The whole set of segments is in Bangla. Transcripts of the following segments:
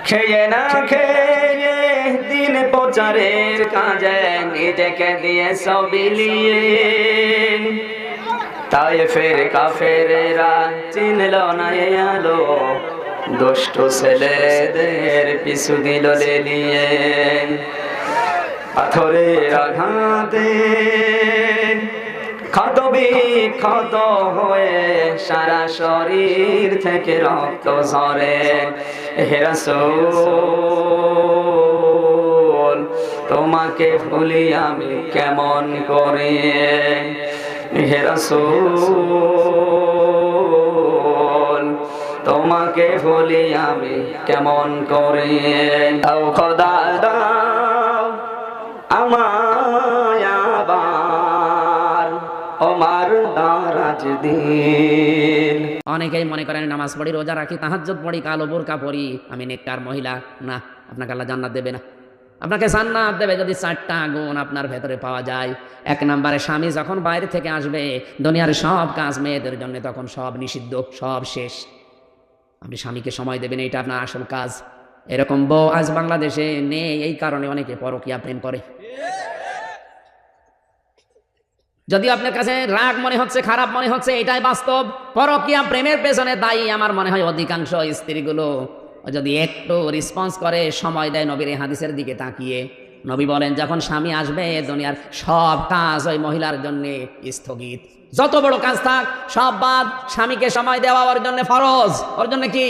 খেয়ে না খেয়ে দিন প্রচারের কাজে নিজেকে দিয়ে সব বিলিয়ে, তাই ফের কাফেরেরা চিনল না এ আলো, দুষ্ট ছেলেদের পিছু দিল লেলিয়ে। পাথরের আঘাতে ক্ষত বিক্ষত হয়ে সারা শরীর থেকে রক্ত ঝরে। হে রাসূল তোমাকে ভুলি আমি কেমন করে, হে রাসূল তোমাকে ভুলি আমি কেমন করে। দাও খোদা দাও আমায় আবার ওমার দারাজ দিন। অনেকেই মনে করেন নামাজ পড়ি, রোজা রাখি, তাহাজ্জুদ পড়ি, কালো বোরকা পড়ি, আমি নেককার মহিলা। না, আপনাকে আল্লাহ জান্নাত দেবে না। আপনাকে জান্নাত দেবে যদি 4টা গুণ আপনার ভেতরে পাওয়া যায়। 1 নম্বরে স্বামী যখন বাইরে থেকে আসবে, দুনিয়ার সব কাজ মেয়েদের জন্য তখন সব নিষিদ্ধ, সব শেষ। আপনি স্বামীকে সময় দেবেন, এটা আপনার আসল কাজ। এরকম বউ আজ বাংলাদেশে নেই, এই কারণে অনেকে পরকীয়া প্রেম করে। যদি আপনার কাছে রাগ মনে হচ্ছে, খারাপ মনে হচ্ছে, এটাই বাস্তব। পরকীয়া প্রেমের পেছনে দায়ী আমার মনে হয় অধিকাংশ স্ত্রীগুলো। যদি একটু রেসপন্স করে, সময় দেয় নবীর এই হাদিসের দিকে তাকিয়ে, নবী বলেন যখন স্বামী আসবে দুনিয়ার সব কাজ ওই মহিলার জন্য স্থগিত। যত বড় কাজ থাক সব বাদ, স্বামীকে সময় দেওয়া ওর জন্য ফরজ। ওর জন্য কি?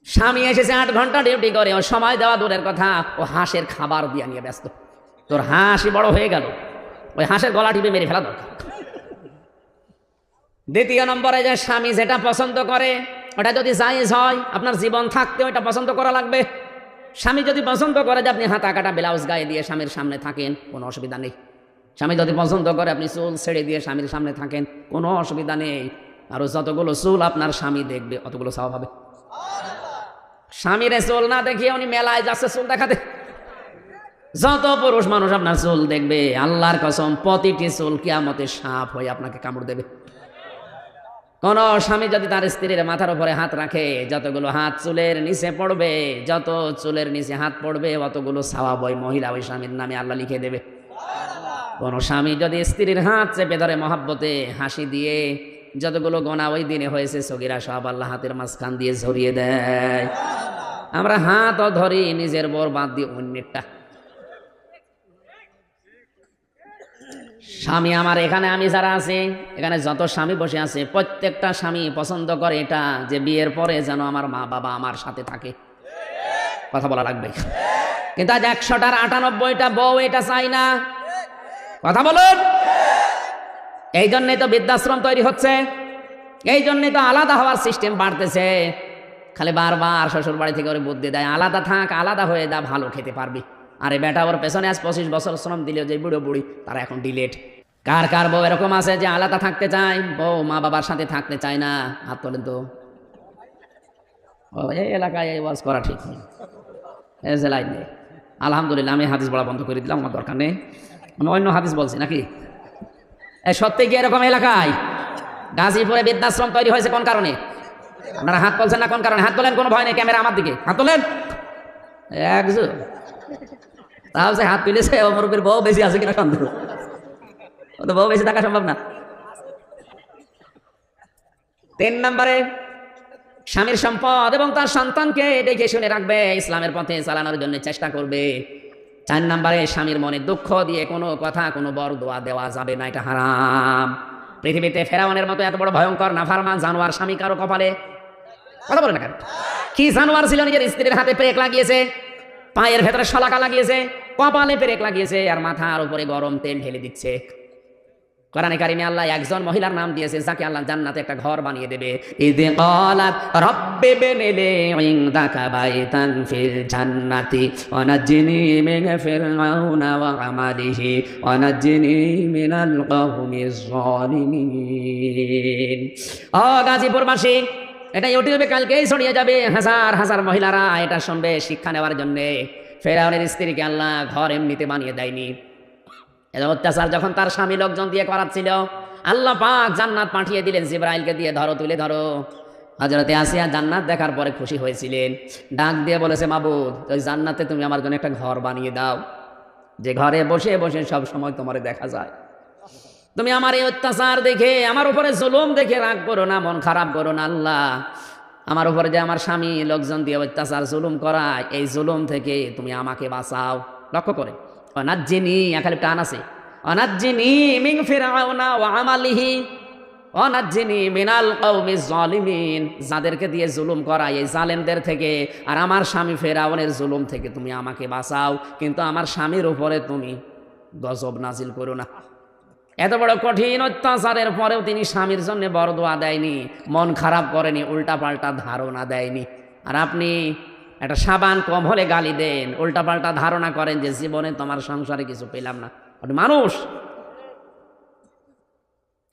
স্বামী এসেছে 8 ঘন্টা ডিউটি করে, ও সময় দেওয়া দূরের কথা, ও হাঁসের খাবার দিয়ে নিয়ে ব্যস্ত। তোর হাঁসই বড় হয়ে গেল, ওই হাঁসের গলা টিপে মেরে ফেলা দরকার। দ্বিতীয় নম্বরে, যে স্বামী যেটা পছন্দ করে ওটা যদি জায়েজ হয়, আপনার জীবন থাকতে ওটা পছন্দ করা লাগবে। স্বামী যদি পছন্দ করে যে আপনি হাতা কাটা ব্লাউজ গায়ে দিয়ে স্বামীর সামনে থাকেন, কোনো অসুবিধা নেই। স্বামী যদি পছন্দ করে আপনি চুল ছেড়ে দিয়ে স্বামীর সামনে থাকেন, কোনো অসুবিধা নেই। আর যতগুলো চুল আপনার স্বামী দেখবে অতগুলো সওয়াব হবে। স্বামীর চুল না দেখিয়ে উনি মেলায় যাচ্ছে চুল দেখাতে। যত পুরুষ মানুষ আপনার চুল দেখবে, আল্লাহর কসম প্রতিটি চুল কিয়ামতে সাপ হয়ে আপনাকে কামড় দেবে। কোন স্বামী যদি তার স্ত্রীর মাথার উপরে হাত রাখে, যতগুলো হাত চুলের নিচে পড়বে, যত চুলের নিচে হাত পড়বে অতগুলো সওয়াব ওই মহিলা ওই স্বামীর নামে আল্লাহ লিখে দেবে। কোন স্বামী যদি স্ত্রীর হাত চেপে ধরে মহব্বতে হাসি দিয়ে, যতগুলো গোনা ওই দিনে হয়েছে সগীরা সব আল্লাহ হাতের মাঝখান দিয়ে ঝরিয়ে দেয়। আমরা হাতও ধরি নিজের বর বাদ দিয়ে অন্যেরটা। স্বামী আমার এখানে, আমি যারা আছি এখানে যত স্বামী বসে আছে, প্রত্যেকটা স্বামী পছন্দ করে এটা যে বিয়ের পরে যেন আমার মা বাবা আমার সাথে থাকে। কথা বলা লাগবে। কিন্তু আজ 100টার 98টা বউ এটা চাই না। কথা বলুন। এই জন্যই তো বৃদ্ধাশ্রম তৈরি হচ্ছে, এই জন্যই তো আলাদা হওয়ার সিস্টেম বাড়তেছে। খালি বারবার শ্বশুর বাড়ি থেকে ওরে বুদ্ধি দেয়, আলাদা থাক, আলাদা হয়ে যা, ভালো খেতে পারবি। আরে বেটা, ওর পেছনে আজ 25 বছর শ্রম দিলেও যে বুড়ো বুড়ি তারা এখন ডিলেট। কার কার বউ এরকম আছে যে আলাদা থাকতে চায়, বউ মা বাবার সাথে থাকতে চায় না? হাত তোলেন তো। এই এলাকায় এই ওয়াজ করা ঠিক নেই, এই জেলায় নেই। আলহামদুলিল্লাহ, আমি হাদিস বলা বন্ধ করে দিলাম, আমার দরকার নেই। আমি অন্য হাদিস বলছি নাকি? এই সত্যি কি এরকম এলাকায় গাজীপুরে বৃদ্ধাশ্রম তৈরি হয়েছে কোন কারণে? আপনারা হাত তুলছেন না কোন কারণে? হাত তোলেন, কোনো ভয় নেই, ক্যামেরা আমার দিকে, হাত তোলেন। একজন তাহলে হাত তুলেছে, ও মুরব্বীর বউ বেশি আছে কিনা সন্দেহ। ও তো বউ বেশি থাকা সম্ভব না। 3 নম্বরে, স্বামীর সম্পদ এবং তার সন্তানকে দেখে শুনে রাখবে, ইসলামের পথে চালানোর জন্য চেষ্টা করবে। 4 নম্বরে, স্বামীর মনে দুঃখ দিয়ে কোনো কথা, কোনো বরদোয়া দেওয়া যাবে না, এটা হারাম। পৃথিবীতে ফেরাউনের মতো এত বড় ভয়ঙ্কর নাফরমান জানোয়ার স্বামী কারো কপালে? কথা বলে না কেন? কি জানোয়ার ছিল, নিজের স্ত্রীর হাতে পেরেক লাগিয়েছে, পায়ের ভেতরে শলাকা লাগিয়েছে, কপালে পেরেক লাগিয়েছে, আর মাথার উপরে গরম তেল ঢেলে দিচ্ছে। কোরআনে কারিমে আল্লাহ একজন মহিলার নাম দিয়েছে যাকে আল্লাহ জান্নাতে একটা ঘর বানিয়ে দেবে। ইয ক্বালাত রাব্বি বিনি ইনদাকা বাইতান ফিল জান্নাতি ওয়া নাজ্জিনি মিন ফিরআউনা ওয়া আমালিহি ওয়া নাজ্জিনি মিনাল কওমিজ যালিমিন। ও গাজীপুরবাসী, এটা ইউটিউবে কালকেই ছড়িয়ে যাবে, হাজার হাজার মহিলারা এটা শুনবে শিক্ষা নেওয়ার জন্য। ফেরাউনের স্ত্রীকে আল্লাহ ঘর এমনিতে বানিয়ে দেয়নি। এটা অত্যাচার যখন তার স্বামী লোকজন দিয়ে করাচ্ছিল, আল্লাহ পাক জান্নাত পাঠিয়ে দিলেন জিবরাইলকে দিয়ে, ধরো তুলে ধরো। হযরতে আসিয়া জান্নাত দেখার পরে খুশি হয়েছিলেন, ডাক দিয়ে বলেছে, মাবুদ ওই জান্নাতে তুমি আমার জন্য একটা ঘর বানিয়ে দাও, যে ঘরে বসে বসে সব সময় তোমারে দেখা যায়। তুমি আমার এই অত্যাচার দেখে, আমার উপরে জুলুম দেখে রাগ করো না, মন খারাপ করো না আল্লাহ। আমার উপরে যে আমার স্বামী লোকজন দিয়ে অত্যাচার জুলুম করায়, এই জুলুম থেকে তুমি আমাকে বাঁচাও। লক্ষ্য করে অনাজ্জিনি, এখানে টান আছে, অনাজ্জিনি মিন ফিরআউনা ওয়া আমালিহি অনাজ্জিনি মিনাল কওমিজ জালিমিন। যাদেরকে দিয়ে জুলুম করায় এই জালেমদের থেকে, আর আমার স্বামী ফেরাউনের জুলুম থেকে তুমি আমাকে বাঁচাও, কিন্তু আমার স্বামীর উপরে তুমি গজব নাজিল করো না। এত বড় কঠিন অত্যাচারের পরেও তিনি স্বামীর জন্য বরদোয়া দেয়নি, মন খারাপ করেনি, উল্টাপাল্টা ধারণা দেয়নি। আর আপনি একটা সাবান কম হলে গালি দেন, উল্টাপাল্টা ধারণা করেন যে জীবনে তোমার সংসারে কিছু পেলাম না। আপনি মানুষ,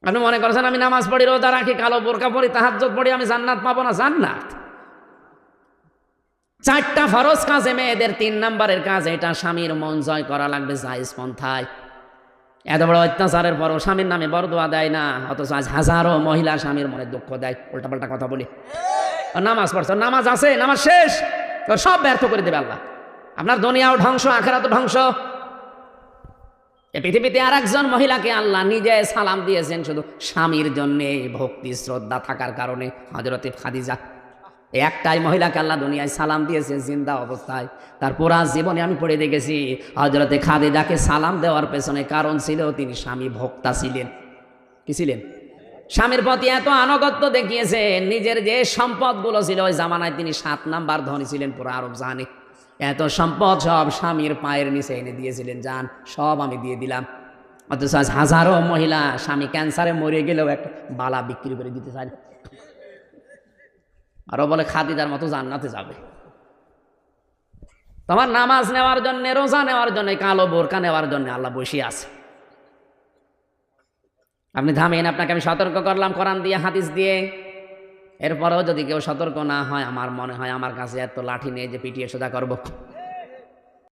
আপনি মনে করছেন আমি নামাজ পড়ি, রোজা রাখি, কালো বোরকা পড়ি, তাহাজ্জুদ পড়ি, আমি জান্নাত পাবো না? জান্নাত 4টা ফরজ কাজে মেয়েদের 3 নম্বরের কাজ এটা, স্বামীর মন জয় করা লাগবে জায়েজ পন্থায়। এত বড় অত্যাচারের পরও স্বামীর নামে বরদোয়া দেয় না, অথচ আজ হাজারো মহিলা স্বামীর মনে দুঃখ দেয়, উল্টাপাল্টা কথা বলি। নামাজ পড়ছ, নামাজ আছে, নামাজ শেষ, তোর সব ব্যর্থ করে দেবে আল্লাহ। আপনার দুনিয়াও ধ্বংস, আখিরাতও ধ্বংস। এই পৃথিবীতে আর একজন মহিলাকে আল্লাহ নিজে সালাম দিয়েছেন শুধু স্বামীর জন্যে, ভক্তি শ্রদ্ধা থাকার কারণে, হযরতে খাদিজা। একটাই মহিলাকে আল্লাহ দুনিয়ায় সালাম দিয়েছে জিন্দা অবস্থায়। তার পুরা জীবনে আমি পড়ে দেখেছি হযরতে খাদিজাকে সালাম দেওয়ার পেছনে কারণ ছিল তিনি স্বামী ভক্তা ছিলেন। কি ছিলেন? স্বামীর প্রতি এত আনুগত্য দেখিয়েছেন, নিজের যে সম্পদগুলো ছিল ওই জামানায় তিনি 7 নাম্বার ধনী ছিলেন পুরো আরব জাহানে। এত সম্পদ সব স্বামীর পায়ের নিচে এনে দিয়েছিলেন, যান সব আমি দিয়ে দিলাম। অথচ আজ হাজারো মহিলা স্বামী ক্যান্সারে মরে গেলেও একটা বালা বিক্রি করে দিতে চায়, আরো বলে খাদিজার মতো জান্নাতে যাবে। তোমার নামাজ নেওয়ার জন্য, রোজা নেওয়ার জন্য, কালো বোরকা নেওয়ার জন্য আল্লাহ বসে আছে। আপনি থামেন, আপনাকে আমি সতর্ক করলাম কোরআন দিয়ে, হাদিস দিয়ে। এরপরেও যদি কেউ সতর্ক না হয়, আমার মনে হয় আমার কাছে এত লাঠি নিয়ে যে পিটিয়ে সোজা করবো।